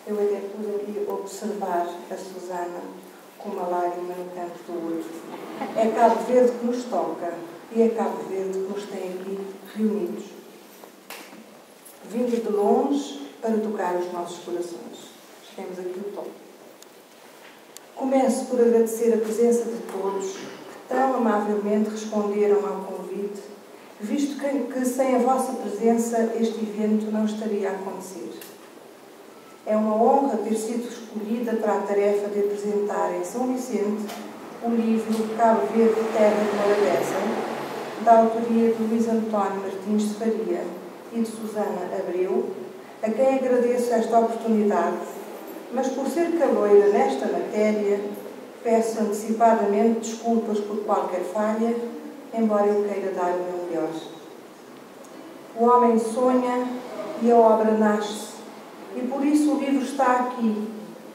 Eu até pude aqui observar a Susana com uma lágrima no canto do olho. É Cabo Verde que nos toca e é Cabo Verde que nos tem aqui reunidos. Vindo de longe para tocar os nossos corações. Chegamos aqui no topo. Começo por agradecer a presença de todos que tão amavelmente responderam ao convite, visto que sem a vossa presença este evento não estaria a acontecer. É uma honra ter sido escolhida para a tarefa de apresentar em São Vicente o livro Cabo Verde, Terra de Morabeza, da autoria de Luís António Martins de Faria e de Susana Abreu, a quem agradeço esta oportunidade, mas por ser caloira nesta matéria, peço antecipadamente desculpas por qualquer falha, embora eu queira dar o meu melhor. O homem sonha e a obra nasce, e por isso o livro está aqui,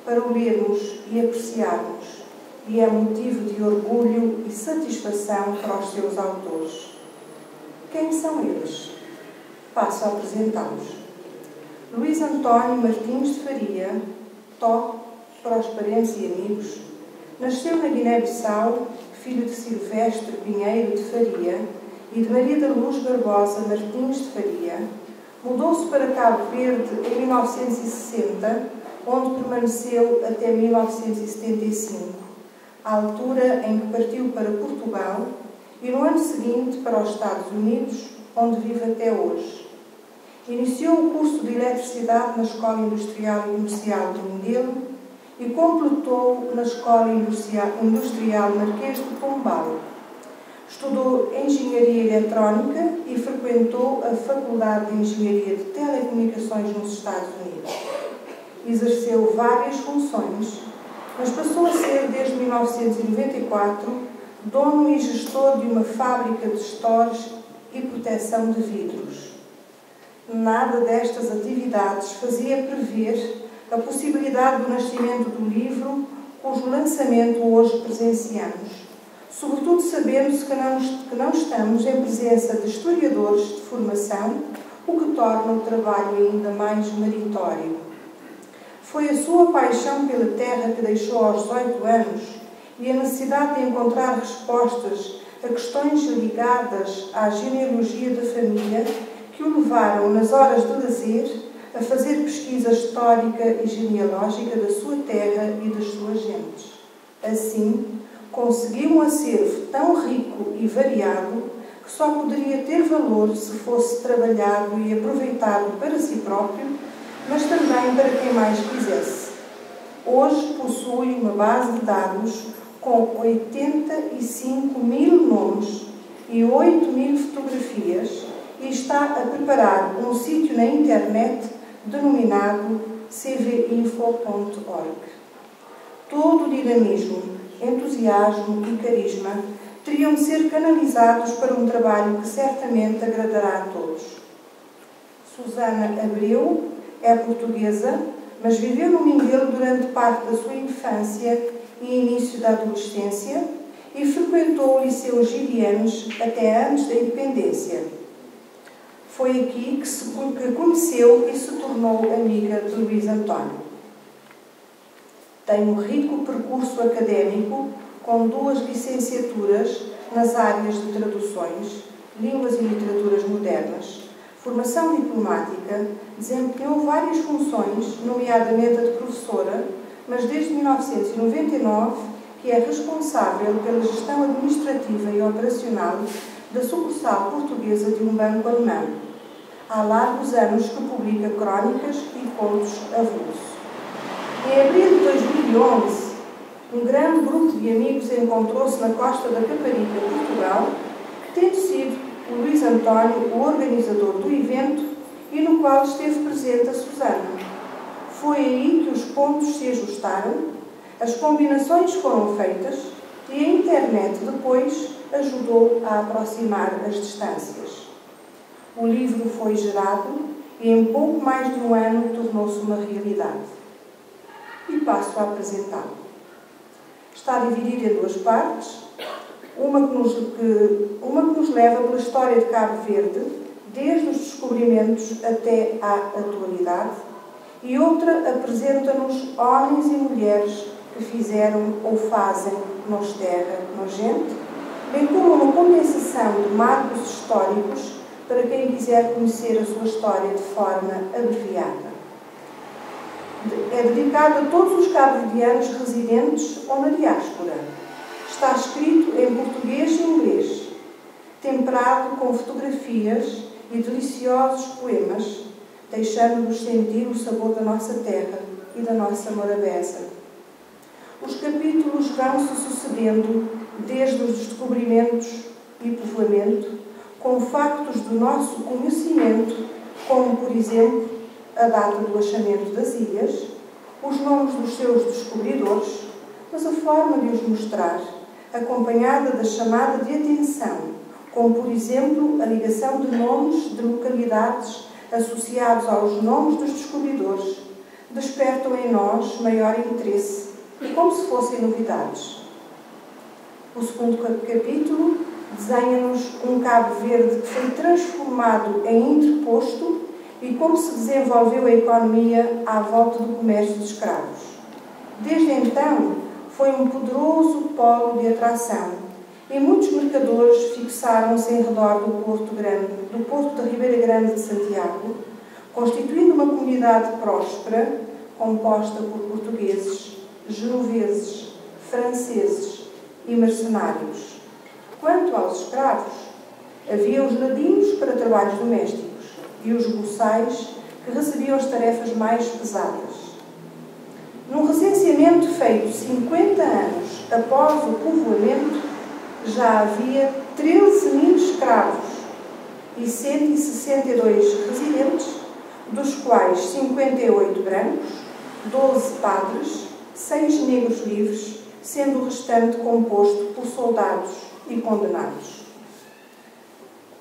para o lermos e apreciarmos, e é motivo de orgulho e satisfação para os seus autores. Quem são eles? Passo a apresentá-los. Luís António Martins de Faria, Tó, para os parentes e amigos, nasceu na Guiné-Bissau, filho de Silvestre Pinheiro de Faria e de Maria da Luz Barbosa Martins de Faria. Mudou-se para Cabo Verde em 1960, onde permaneceu até 1975, à altura em que partiu para Portugal, e no ano seguinte para os Estados Unidos, onde vive até hoje. Iniciou o curso de Eletricidade na Escola Industrial e Comercial de Mindelo e completou na Escola Industrial Marquês de Pombal. Estudou Engenharia Eletrónica e frequentou a Faculdade de Engenharia de Telecomunicações nos Estados Unidos. Exerceu várias funções, mas passou a ser, desde 1994, dono e gestor de uma fábrica de stores e proteção de vidros. Nada destas atividades fazia prever a possibilidade do nascimento do livro, cujo lançamento hoje presenciamos, sobretudo sabendo-se que não estamos em presença de historiadores de formação, o que torna o trabalho ainda mais meritório. Foi a sua paixão pela terra que deixou aos 18 anos e a necessidade de encontrar respostas a questões ligadas à genealogia da família que o levaram, nas horas de lazer, a fazer pesquisa histórica e genealógica da sua terra e das suas gentes. Assim, conseguiu um acervo tão rico e variado que só poderia ter valor se fosse trabalhado e aproveitado para si próprio, mas também para quem mais quisesse. Hoje possui uma base de dados com 85.000 nomes e 8.000 fotografias e está a preparar um sítio na internet denominado cvinfo.org. Todo o dinamismo, entusiasmo e carisma teriam de ser canalizados para um trabalho que certamente agradará a todos. Susana Abreu é portuguesa, mas viveu no Mindelo durante parte da sua infância e início da adolescência e frequentou o Liceu Gilianos até antes da independência. Foi aqui que conheceu e se tornou amiga de Luís António. Tem um rico percurso académico com 2 licenciaturas nas áreas de traduções, línguas e literaturas modernas, formação diplomática, desempenhou várias funções, nomeadamente a de professora, mas desde 1999 que é responsável pela gestão administrativa e operacional da sucursal portuguesa de um banco alemão. Há largos anos que publica crónicas e contos avulsos. Em abril de 2011, um grande grupo de amigos encontrou-se na costa da Caparica, Portugal, tendo sido o Luís António o organizador do evento e no qual esteve presente a Susana. Foi aí que os pontos se ajustaram, as combinações foram feitas e a internet depois ajudou a aproximar as distâncias. O livro foi gerado e em pouco mais de um ano tornou-se uma realidade. E passo a apresentá-lo. Está dividido em 2 partes, uma que nos leva pela história de Cabo Verde, desde os descobrimentos até à atualidade, e outra apresenta-nos homens e mulheres que fizeram ou fazem nos terra nogente, bem como uma condensação de marcos históricos para quem quiser conhecer a sua história de forma abreviada. É dedicado a todos os cabo-verdianos residentes ou na diáspora. Está escrito em português e inglês, temperado com fotografias e deliciosos poemas, deixando-nos sentir o sabor da nossa terra e da nossa morabeza. Os capítulos vão se sucedendo desde os descobrimentos e povoamento, com factos do nosso conhecimento, como, por exemplo, a data do achamento das ilhas, os nomes dos seus descobridores, mas a forma de os mostrar, acompanhada da chamada de atenção, como, por exemplo, a ligação de nomes de localidades associados aos nomes dos descobridores, despertam em nós maior interesse, como se fossem novidades. O segundo capítulo desenha-nos um Cabo Verde que foi transformado em interposto e como se desenvolveu a economia à volta do comércio de escravos. Desde então, foi um poderoso polo de atração e muitos mercadores fixaram-se em redor do Porto da Ribeira Grande de Santiago, constituindo uma comunidade próspera, composta por portugueses, genoveses, franceses e mercenários. Quanto aos escravos, havia os ladinos para trabalhos domésticos e os boçais que recebiam as tarefas mais pesadas. Num recenseamento feito 50 anos após o povoamento, já havia 13.000 escravos e 162 residentes, dos quais 58 brancos, 12 padres, 6 negros livres, sendo o restante composto por soldados e condenados.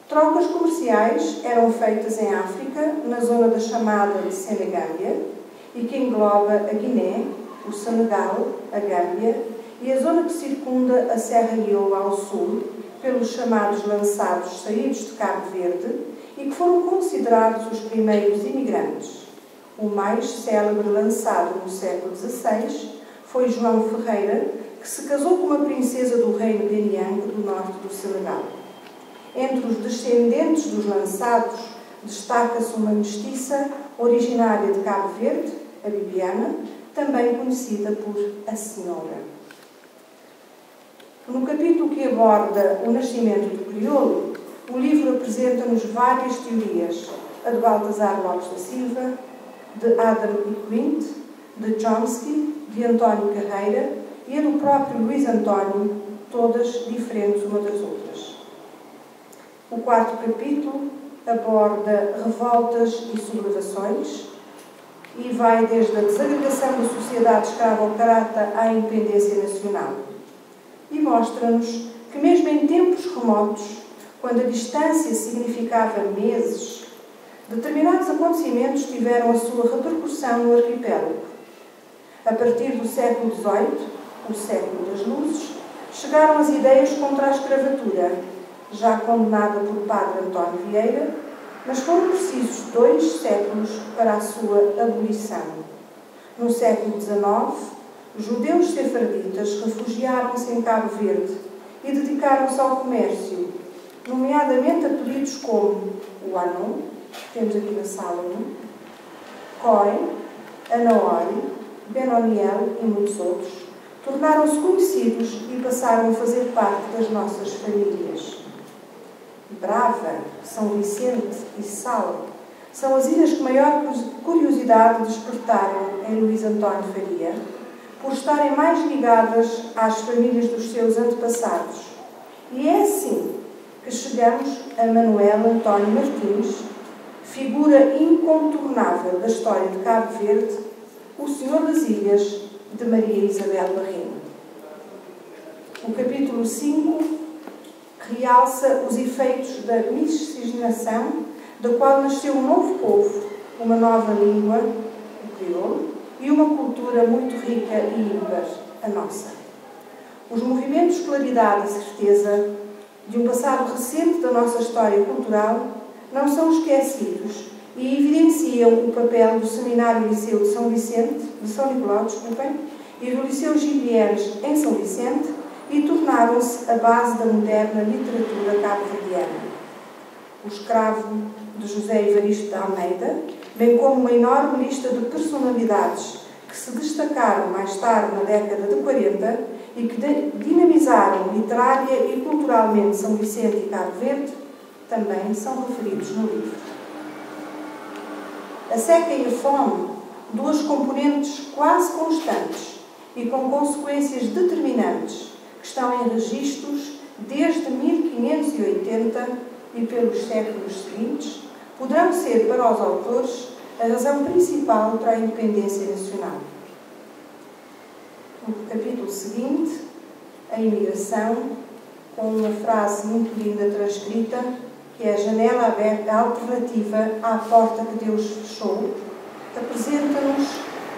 Trocas comerciais eram feitas em África, na zona da chamada de Senegâmbia, e que engloba a Guiné, o Senegal, a Gâmbia e a zona que circunda a Serra Leoa ao sul, pelos chamados lançados saídos de Cabo Verde e que foram considerados os primeiros imigrantes. O mais célebre lançado no século XVI foi João Ferreira, que se casou com uma princesa do reino de Niangue, do norte do Senegal. Entre os descendentes dos lançados, destaca-se uma mestiça originária de Cabo Verde, a Bibiana, também conhecida por a Senhora. No capítulo que aborda o nascimento do crioulo, o livro apresenta-nos várias teorias, a de Baltasar Lopes da Silva, de Adam e Quint, de Chomsky, de António Carreira e a do próprio Luís António, todas diferentes uma das outras. O quarto capítulo aborda revoltas e sublevações e vai desde a desagregação da sociedade escravo-carata à independência nacional. E mostra-nos que mesmo em tempos remotos, quando a distância significava meses, determinados acontecimentos tiveram a sua repercussão no arquipélago. A partir do século XVIII, o século das luzes, chegaram as ideias contra a escravatura, já condenada por Padre António Vieira, mas foram precisos 2 séculos para a sua abolição. No século XIX, judeus sefarditas refugiaram-se em Cabo Verde e dedicaram-se ao comércio, nomeadamente apelidos como o Anon, que temos aqui na sala, Cohen, Anaori, Benoniel e muitos outros, tornaram-se conhecidos e passaram a fazer parte das nossas famílias. Brava, São Vicente e Sal são as ilhas que maior curiosidade despertaram em Luís António Faria, por estarem mais ligadas às famílias dos seus antepassados. E é assim que chegamos a Manuel António Martins, figura incontornável da história de Cabo Verde, o Senhor das Ilhas, de Maria Isabel Barrino. O capítulo 5 realça os efeitos da miscigenação, da qual nasceu um novo povo, uma nova língua, o crioulo, e uma cultura muito rica e ímpar, a nossa. Os movimentos de claridade e certeza de um passado recente da nossa história cultural não são esquecidos e evidenciam o papel do Seminário Liceu de São Nicolau, e do Liceu Gilieres em São Vicente, e tornaram-se a base da moderna literatura cabo-verdiana. O Escravo, de José Evaristo de Almeida, bem como uma enorme lista de personalidades que se destacaram mais tarde na década de 40 e que dinamizaram literária e culturalmente São Vicente e Cabo Verde, também são referidos no livro. A seca e a fome, duas componentes quase constantes e com consequências determinantes, que estão em registros desde 1580 e pelos séculos seguintes, poderão ser para os autores a razão principal para a independência nacional. No capítulo seguinte, a imigração, com uma frase muito linda transcrita, que é a janela aberta alternativa à porta que Deus fechou, apresenta-nos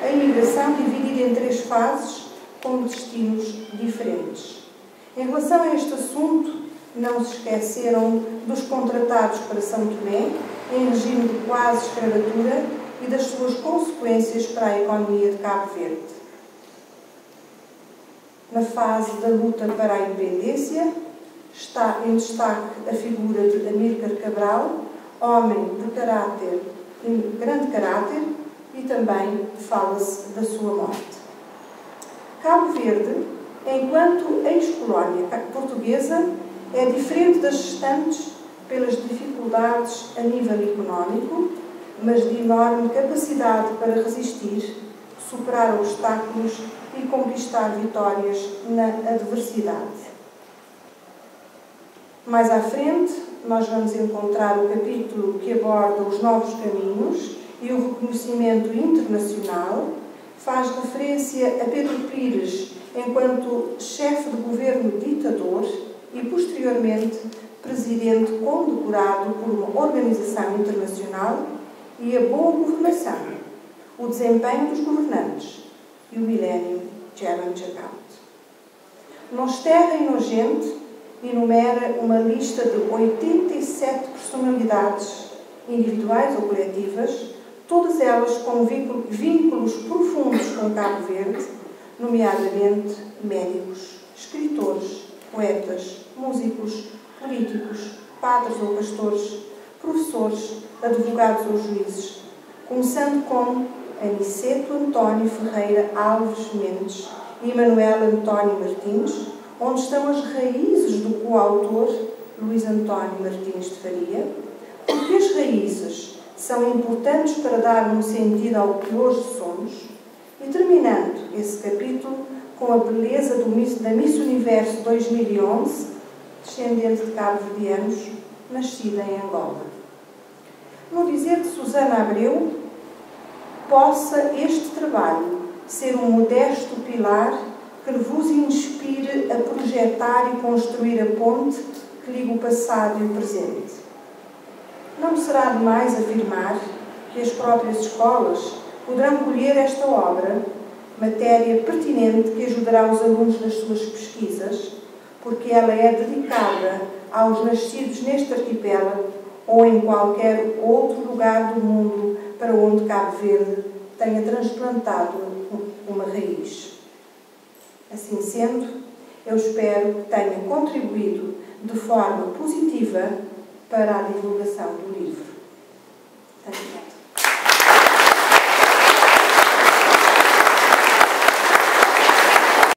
a imigração dividida em 3 fases com destinos diferentes. Em relação a este assunto, não se esqueceram dos contratados para São Tomé, em regime de quase escravatura, e das suas consequências para a economia de Cabo Verde. Na fase da luta para a independência, está em destaque a figura de Amílcar Cabral, homem de grande caráter, e também fala-se da sua morte. Cabo Verde, enquanto ex-colónia portuguesa, é diferente das restantes pelas dificuldades a nível económico, mas de enorme capacidade para resistir, superar obstáculos e conquistar vitórias na adversidade. Mais à frente, nós vamos encontrar o capítulo que aborda os novos caminhos e o reconhecimento internacional, faz referência a Pedro Pires enquanto chefe de governo ditador e, posteriormente, presidente condecorado por uma organização internacional, e a boa governação, o desempenho dos governantes e o Millennium Challenge Account. Nos Terra Inocente enumera uma lista de 87 personalidades individuais ou coletivas, todas elas com vínculos profundos com Cabo Verde, nomeadamente médicos, escritores, poetas, músicos, políticos, padres ou pastores, professores, advogados ou juízes, começando com Aniceto António Ferreira Alves Mendes e Manuel António Martins, onde estão as raízes do coautor Luís António Martins de Faria, porque as raízes são importantes para dar um sentido ao que hoje somos, e terminando esse capítulo com a beleza da Miss Universo 2011, descendente de cabo-verdianos, nascida em Angola. No dizer de Susana Abreu, possa este trabalho ser um modesto pilar que vos inspire a projetar e construir a ponte que liga o passado e o presente. Não será demais afirmar que as próprias escolas poderão colher esta obra, matéria pertinente que ajudará os alunos nas suas pesquisas, porque ela é dedicada aos nascidos neste arquipélago ou em qualquer outro lugar do mundo para onde Cabo Verde tenha transplantado uma raiz. Assim sendo, eu espero que tenha contribuído de forma positiva para a divulgação do livro.